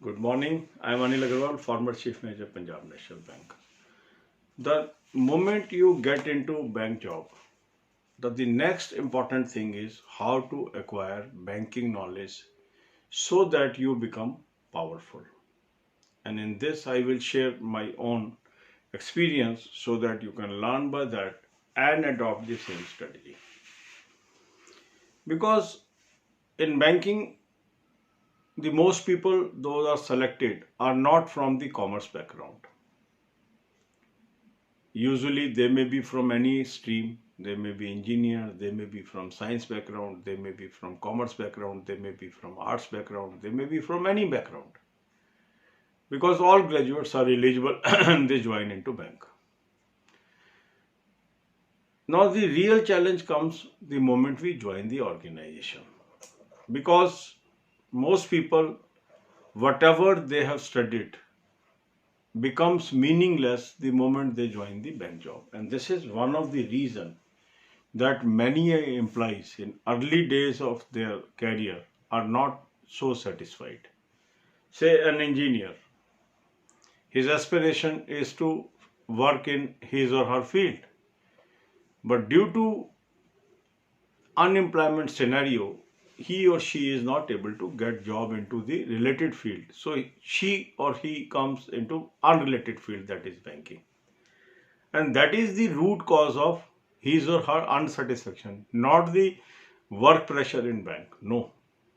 Good morning. I am Anil Agarwal, former Chief Manager, Punjab National Bank. The moment you get into bank job, the next important thing is how to acquire banking knowledge so that you become powerful. And in this, I will share my own experience so that you can learn by that and adopt the same strategy. Because in banking, the most people those are selected are not from the commerce background. Usually they may be from any stream, they may be engineer, they may be from science background, they may be from commerce background, they may be from arts background, they may be from any background. Because all graduates are eligible and they join into bank. Now the real challenge comes the moment we join the organization. Because most people, whatever they have studied, becomes meaningless the moment they join the bank job. And this is one of the reasons that many employees in early days of their career are not so satisfied. Say an engineer, his aspiration is to work in his or her field, but due to unemployment scenario, he or she is not able to get job into the related field. So she or he comes into unrelated field, that is banking. And that is the root cause of his or her unsatisfaction, not the work pressure in bank, no,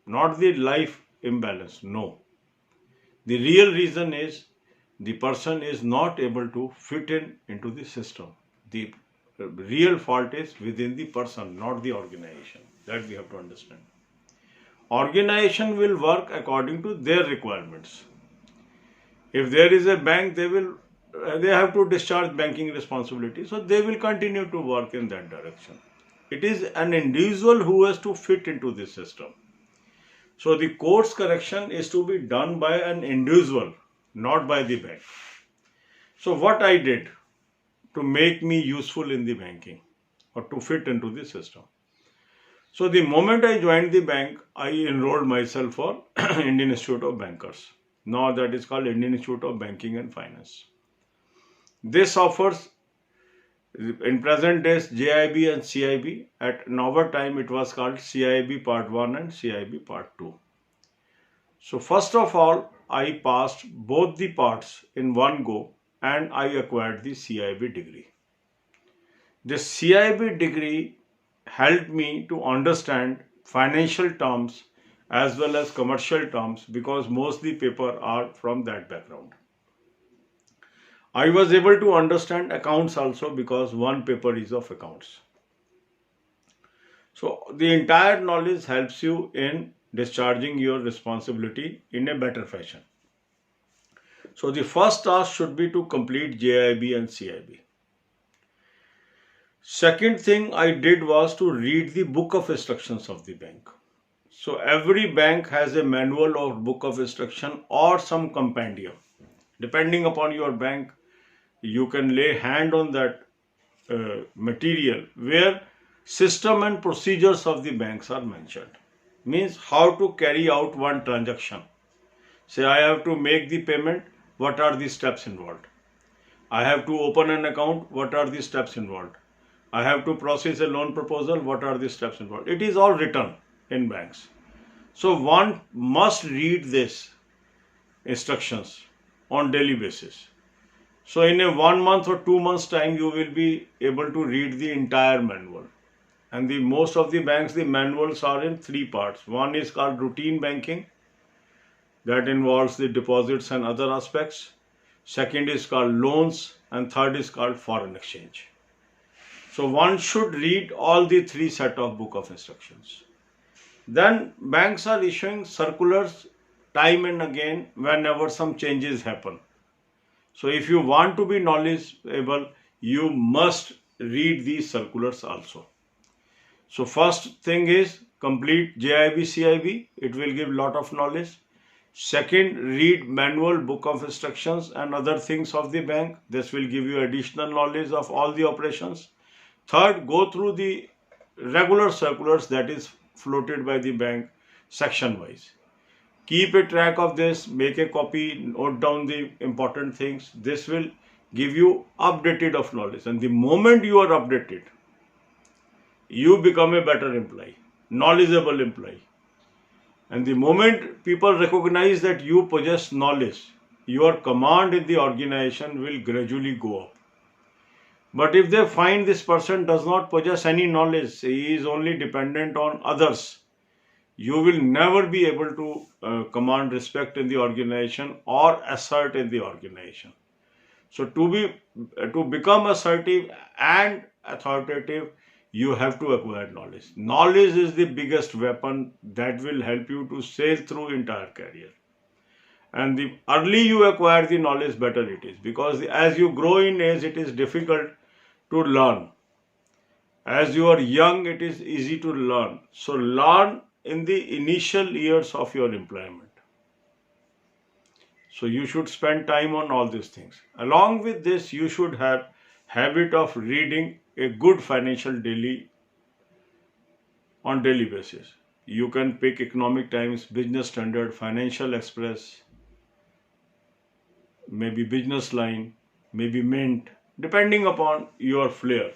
not the life imbalance, no. The real reason is the person is not able to fit in into the system. The real fault is within the person, not the organization. That we have to understand. Organization will work according to their requirements. If there is a bank, they have to discharge banking responsibility, so they will continue to work in that direction. It is an individual who has to fit into this system. So the course correction is to be done by an individual, not by the bank. So what I did to make me useful in the banking or to fit into the system. So the moment I joined the bank, I enrolled myself for Indian Institute of Bankers. Now that is called Indian Institute of Banking and Finance. This offers in present days JIB and CIB. At our time it was called CIB Part 1 and CIB Part 2. So first of all, I passed both the parts in one go and I acquired the CIB degree. This CIB degree helped me to understand financial terms as well as commercial terms because mostly paper are from that background. I was able to understand accounts also because one paper is of accounts. So the entire knowledge helps you in discharging your responsibility in a better fashion. So the first task should be to complete JIB and CIB. Second thing I did was to read the book of instructions of the bank. So every bank has a manual or book of instruction or some compendium. Depending upon your bank, you can lay hand on that material where system and procedures of the banks are mentioned. Means how to carry out one transaction. Say I have to make the payment, what are the steps involved? I have to open an account, what are the steps involved? I have to process a loan proposal, what are the steps involved? It is all written in banks. So one must read this instructions on daily basis. So in a 1 month or 2 months time, you will be able to read the entire manual. And the most of the banks, the manuals are in 3 parts. One is called routine banking, that involves the deposits and other aspects. Second is called loans, and third is called foreign exchange. So one should read all the 3 set of book of instructions. Then banks are issuing circulars time and again whenever some changes happen. So if you want to be knowledgeable, you must read these circulars also. So first thing is complete JIB CIB. It will give lot of knowledge. Second, read manual, book of instructions and other things of the bank. This will give you additional knowledge of all the operations. Third, go through the regular circulars that is floated by the bank section wise. Keep a track of this, make a copy, note down the important things. This will give you updated of knowledge. And the moment you are updated, you become a better employee, knowledgeable employee. And the moment people recognize that you possess knowledge, your command in the organization will gradually go up. But if they find this person does not possess any knowledge, he is only dependent on others, you will never be able to command respect in the organization or assert in the organization. So to become assertive and authoritative, you have to acquire knowledge. Knowledge is the biggest weapon that will help you to sail through entire career. And the early you acquire the knowledge, better it is, because as you grow in age, it is difficult to learn. As you are young, it is easy to learn. So learn in the initial years of your employment. So you should spend time on all these things. Along with this, you should have habit of reading a good financial daily on daily basis. You can pick Economic Times, Business Standard, Financial Express, maybe Business Line, maybe Mint, depending upon your flair.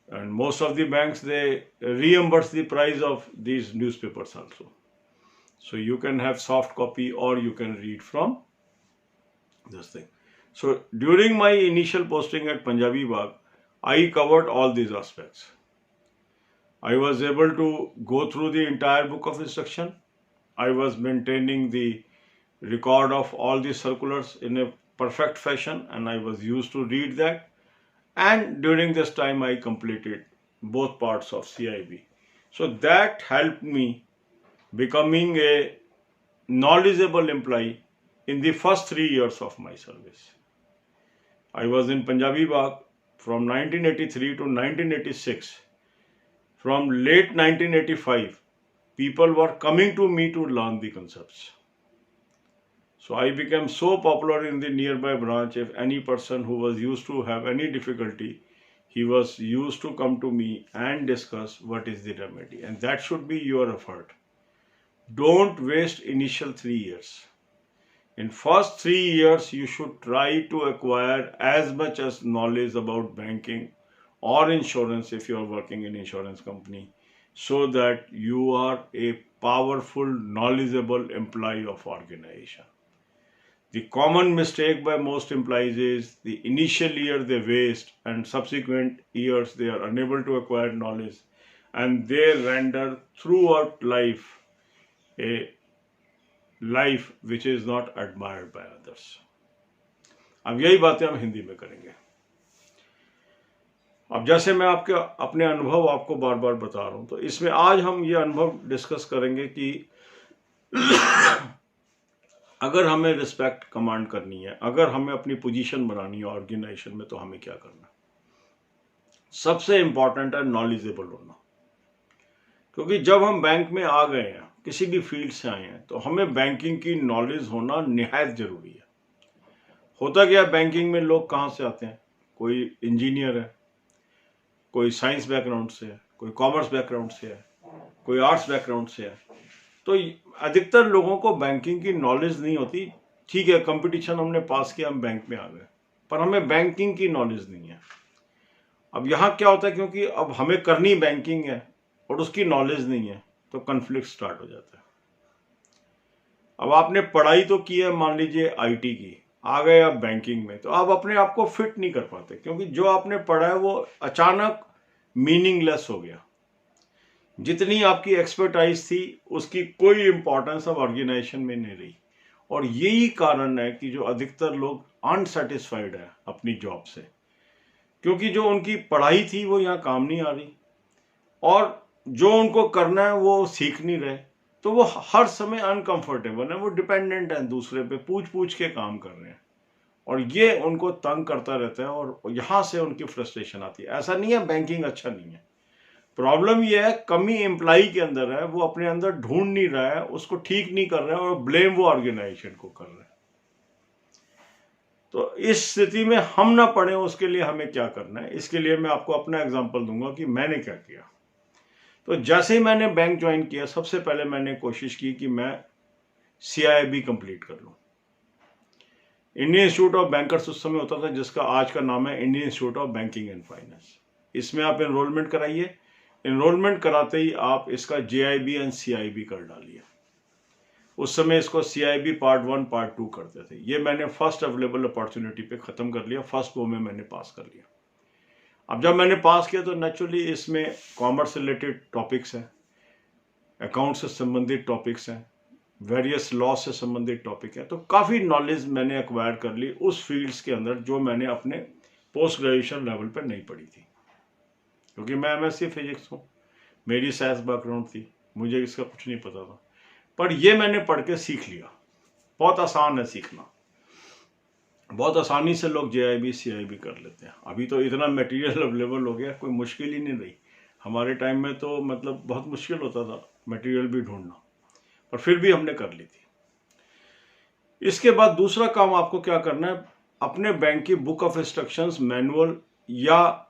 And most of the banks, they reimburse the price of these newspapers also. So you can have soft copy or you can read from this thing. So during my initial posting at Punjabi Bagh, I covered all these aspects. I was able to go through the entire book of instruction. I was maintaining the record of all the circulars in a perfect fashion, and I was used to read that. And during this time, I completed both parts of CIB. So that helped me becoming a knowledgeable employee in the first 3 years of my service. I was in Punjabi Bagh from 1983 to 1986. From late 1985, people were coming to me to learn the concepts. So I became so popular in the nearby branch. If any person who was used to have any difficulty, he was used to come to me and discuss what is the remedy. And that should be your effort. Don't waste initial 3 years. In first 3 years, you should try to acquire as much as knowledge about banking or insurance if you are working in insurance company, so that you are a powerful, knowledgeable employee of organization. The common mistake by most employees is the initial year they waste and subsequent years they are unable to acquire knowledge, and they render throughout life a life which is not admired by others. अब यही बातें हम हिंदी में करेंगे. अब जैसे मैं आपके अपने अनुभव आपको बार बार बता रहा हूं, तो इसमें आज हम ये अनुभव डिस्कस करेंगे कि अगर हमें रिस्पेक्ट कमांड करनी है, अगर हमें अपनी पोजीशन बनानी है ऑर्गेनाइजेशन में, तो हमें क्या करना है. सबसे इंपॉर्टेंट है नॉलेजेबल होना. क्योंकि जब हम बैंक में आ गए हैं, किसी भी फील्ड से आए हैं, तो हमें बैंकिंग की नॉलेज होना निहायत जरूरी है. होता क्या, बैंकिंग में लोग कहाँ से आते हैं? कोई इंजीनियर है, कोई साइंस बैकग्राउंड से है, कोई कॉमर्स बैकग्राउंड से है, कोई आर्ट्स बैकग्राउंड से है. तो अधिकतर लोगों को बैंकिंग की नॉलेज नहीं होती. ठीक है, कंपटीशन हमने पास किया, हम बैंक में आ गए, पर हमें बैंकिंग की नॉलेज नहीं है. अब यहाँ क्या होता है, क्योंकि अब हमें करनी बैंकिंग है और उसकी नॉलेज नहीं है, तो कन्फ्लिक्ट स्टार्ट हो जाता है. अब आपने पढ़ाई तो की है, मान लीजिए आईटी की, आ गए आप बैंकिंग में, तो आप अपने आप को फिट नहीं कर पाते, क्योंकि जो आपने पढ़ा है वो अचानक मीनिंगलेस हो गया. जितनी आपकी एक्सपर्टाइज थी उसकी कोई इंपॉर्टेंस अब ऑर्गेनाइजेशन में नहीं रही. और यही कारण है कि जो अधिकतर लोग अनसेटिस्फाइड है अपनी जॉब से, क्योंकि जो उनकी पढ़ाई थी वो यहाँ काम नहीं आ रही, और जो उनको करना है वो सीख नहीं रहे, तो वो हर समय अनकंफर्टेबल है, वो डिपेंडेंट है दूसरे पे, पूछ पूछ के काम कर रहे हैं, और ये उनको तंग करता रहता है, और यहाँ से उनकी फ्रस्ट्रेशन आती है. ऐसा नहीं है बैंकिंग अच्छा नहीं है, प्रॉब्लम ये है कमी एम्प्लॉई के अंदर है, वो अपने अंदर ढूंढ नहीं रहा है, उसको ठीक नहीं कर रहा है, और ब्लेम वो ऑर्गेनाइजेशन को कर रहा है. तो इस स्थिति में हम ना पड़े, उसके लिए हमें क्या करना है, इसके लिए मैं आपको अपना एग्जांपल दूंगा कि मैंने क्या किया. तो जैसे ही मैंने बैंक ज्वाइन किया, सबसे पहले मैंने कोशिश की कि मैं CIIB कंप्लीट कर लो। इंडियन इंस्टीट्यूट ऑफ बैंकर्स उस समय होता था, जिसका आज का नाम है Indian institute of banking and finance. इसमें आप एनरोलमेंट कराइए। एनरोलमेंट कराते ही आप इसका JIB एंड CIB कर डालिए। उस समय इसको CIB पार्ट 1 पार्ट 2 करते थे। ये मैंने फर्स्ट अवेलेबल अपॉर्चुनिटी पे ख़त्म कर लिया, फर्स्ट वो में मैंने पास कर लिया। अब जब मैंने पास किया तो नेचुरली इसमें कॉमर्स रिलेटेड टॉपिक्स हैं, अकाउंट से संबंधित टॉपिक्स हैं, वेरियस लॉ से संबंधित टॉपिक है, तो काफ़ी नॉलेज मैंने एक्वायर कर ली उस फील्ड्स के अंदर जो मैंने अपने पोस्ट ग्रेजुएशन लेवल पर नहीं पढ़ी थी। क्योंकि मैं MSc फिजिक्स हूँ, मेरी साइंस बैकग्राउंड थी, मुझे इसका कुछ नहीं पता था, पर ये मैंने पढ़ के सीख लिया। बहुत आसान है सीखना, बहुत आसानी से लोग JIB CIB कर लेते हैं। अभी तो इतना मटेरियल अवेलेबल हो गया, कोई मुश्किल ही नहीं रही। हमारे टाइम में तो मतलब बहुत मुश्किल होता था मटेरियल भी ढूंढना, पर फिर भी हमने कर ली थी। इसके बाद दूसरा काम आपको क्या करना है, अपने बैंक की बुक ऑफ इंस्ट्रक्शंस, मैनुअल या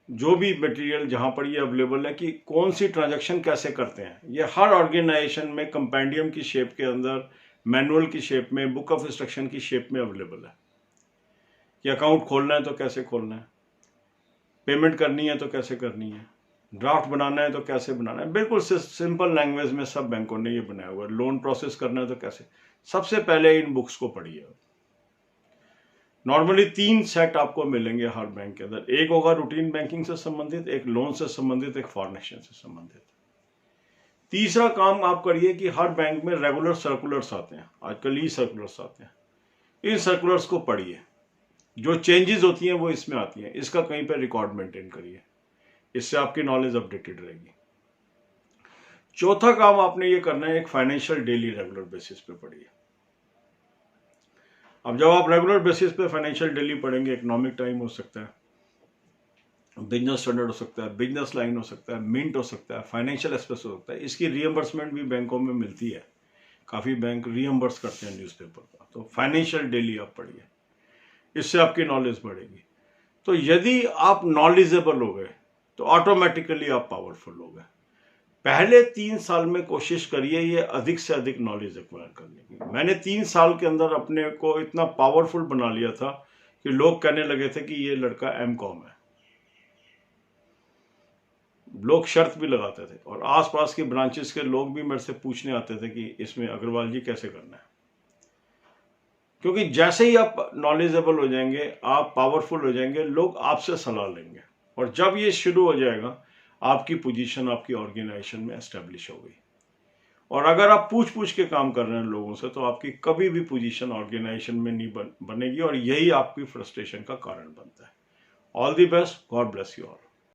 जो भी मटेरियल जहां पर ये अवेलेबल है कि कौन सी ट्रांजैक्शन कैसे करते हैं, ये हर ऑर्गेनाइजेशन में कंपेंडियम की शेप के अंदर, मैनुअल की शेप में, बुक ऑफ इंस्ट्रक्शन की शेप में अवेलेबल है। कि अकाउंट खोलना है तो कैसे खोलना है, पेमेंट करनी है तो कैसे करनी है, ड्राफ्ट बनाना है तो कैसे बनाना है। बिल्कुल सिंपल लैंग्वेज में सब बैंकों ने ये बनाया हुआ है। लोन प्रोसेस करना है तो कैसे, सबसे पहले इन बुक्स को पढ़िए। नॉर्मली 3 सेट आपको मिलेंगे हर बैंक के अंदर। एक होगा रूटीन बैंकिंग से संबंधित, एक लोन से संबंधित, एक फॉरेन एक्सचेंज से संबंधित। तीसरा काम आप करिए कि हर बैंक में रेगुलर सर्कुलर्स आते हैं, आजकल सर्कुलर्स आते हैं, इन सर्कुलर्स को पढ़िए। जो चेंजेस होती हैं वो इसमें आती हैं, इसका कहीं पर रिकॉर्ड मेंटेन करिए, इससे आपकी नॉलेज अपडेटेड रहेगी। चौथा काम आपने ये करना है, एक फाइनेंशियल डेली रेगुलर बेसिस पे पढ़िए। अब जब आप रेगुलर बेसिस पे फाइनेंशियल डेली पढ़ेंगे, इकोनॉमिक टाइम हो सकता है, बिजनेस स्टैंडर्ड हो सकता है, बिजनेस लाइन हो सकता है, मिंट हो सकता है, फाइनेंशियल एक्सप्रेस हो सकता है। इसकी रीएम्बर्समेंट भी बैंकों में मिलती है, काफ़ी बैंक रीएम्बर्स करते हैं न्यूज़पेपर का। तो फाइनेंशियल डेली आप पढ़िए, इससे आपकी नॉलेज बढ़ेगी। तो यदि आप नॉलेजेबल हो गए तो ऑटोमेटिकली आप पावरफुल हो गए। पहले 3 साल में कोशिश करिए ये अधिक से अधिक नॉलेज एक्वायर करने की। मैंने 3 साल के अंदर अपने को इतना पावरफुल बना लिया था कि लोग कहने लगे थे कि ये लड़का MCOM है। लोग शर्त भी लगाते थे और आसपास के ब्रांचेस के लोग भी मेरे से पूछने आते थे कि इसमें अग्रवाल जी कैसे करना है। क्योंकि जैसे ही आप नॉलेजेबल हो जाएंगे, आप पावरफुल हो जाएंगे, लोग आपसे सलाह लेंगे, और जब ये शुरू हो जाएगा आपकी पोजीशन आपकी ऑर्गेनाइजेशन में एस्टेब्लिश हो गई। और अगर आप पूछ के काम कर रहे हैं लोगों से, तो आपकी कभी भी पोजीशन ऑर्गेनाइजेशन में नहीं बनेगी, और यही आपकी फ्रस्ट्रेशन का कारण बनता है। All the best, God bless you all.